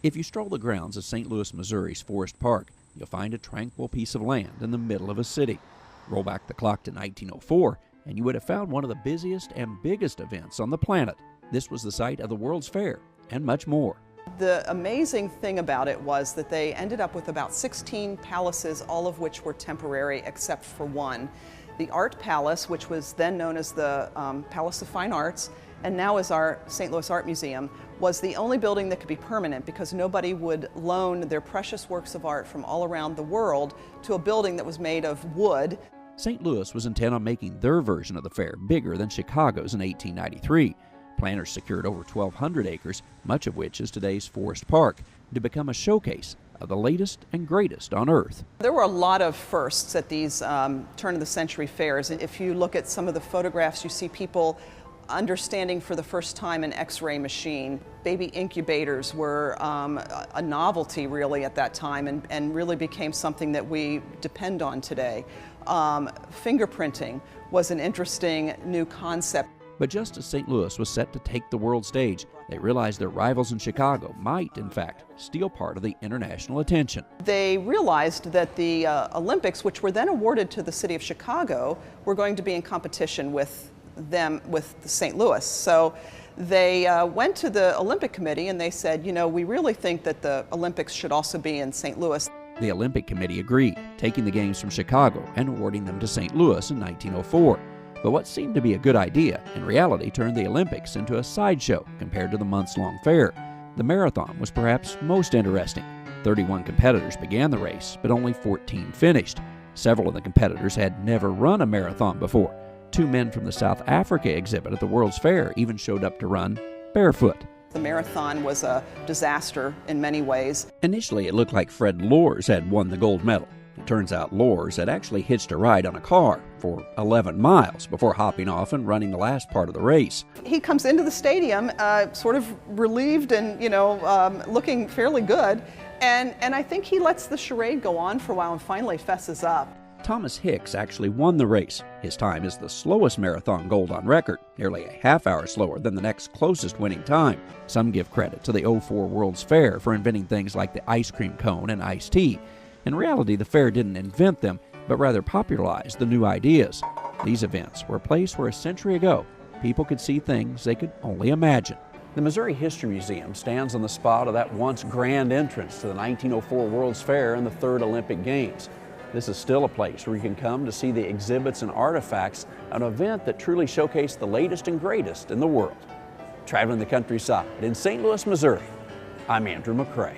If you stroll the grounds of St. Louis, Missouri's Forest Park, you'll find a tranquil piece of land in the middle of a city. Roll back the clock to 1904, and you would have found one of the busiest and biggest events on the planet. This was the site of the World's Fair, and much more. The amazing thing about it was that they ended up with about 16 palaces, all of which were temporary except for one. The Art Palace, which was then known as the Palace of Fine Arts, and now is our St. Louis Art Museum, was the only building that could be permanent because nobody would loan their precious works of art from all around the world to a building that was made of wood. St. Louis was intent on making their version of the fair bigger than Chicago's in 1893. Planners secured over 1,200 acres, much of which is today's Forest Park, to become a showcase of the latest and greatest on Earth. There were a lot of firsts at these turn-of-the-century fairs. If you look at some of the photographs, you see people understanding for the first time an X-ray machine. Baby incubators were a novelty really at that time and really became something that we depend on today. Fingerprinting was an interesting new concept. But just as St. Louis was set to take the world stage, they realized their rivals in Chicago might, in fact, steal part of the international attention. They realized that the Olympics, which were then awarded to the city of Chicago, were going to be in competition with St. Louis. So they went to the Olympic Committee and they said, you know, we really think that the Olympics should also be in St. Louis. The Olympic Committee agreed, taking the games from Chicago and awarding them to St. Louis in 1904. But what seemed to be a good idea, in reality turned the Olympics into a sideshow compared to the months-long fair. The marathon was perhaps most interesting. 31 competitors began the race, but only 14 finished. Several of the competitors had never run a marathon before. 2 men from the South Africa exhibit at the World's Fair even showed up to run barefoot. The marathon was a disaster in many ways. Initially, it looked like Fred Lors had won the gold medal. It turns out Lors had actually hitched a ride on a car for 11 miles before hopping off and running the last part of the race. He comes into the stadium sort of relieved and, looking fairly good. And I think he lets the charade go on for a while and finally fesses up. Thomas Hicks actually won the race. His time is the slowest marathon gold on record, nearly a half hour slower than the next closest winning time. Some give credit to the '04 World's Fair for inventing things like the ice cream cone and iced tea. In reality, the fair didn't invent them, but rather popularized the new ideas. These events were a place where a century ago, people could see things they could only imagine. The Missouri History Museum stands on the spot of that once grand entrance to the 1904 World's Fair and the Third Olympic Games. This is still a place where you can come to see the exhibits and artifacts of an event that truly showcased the latest and greatest in the world. Traveling the countryside in St. Louis, Missouri, I'm Andrew McCray.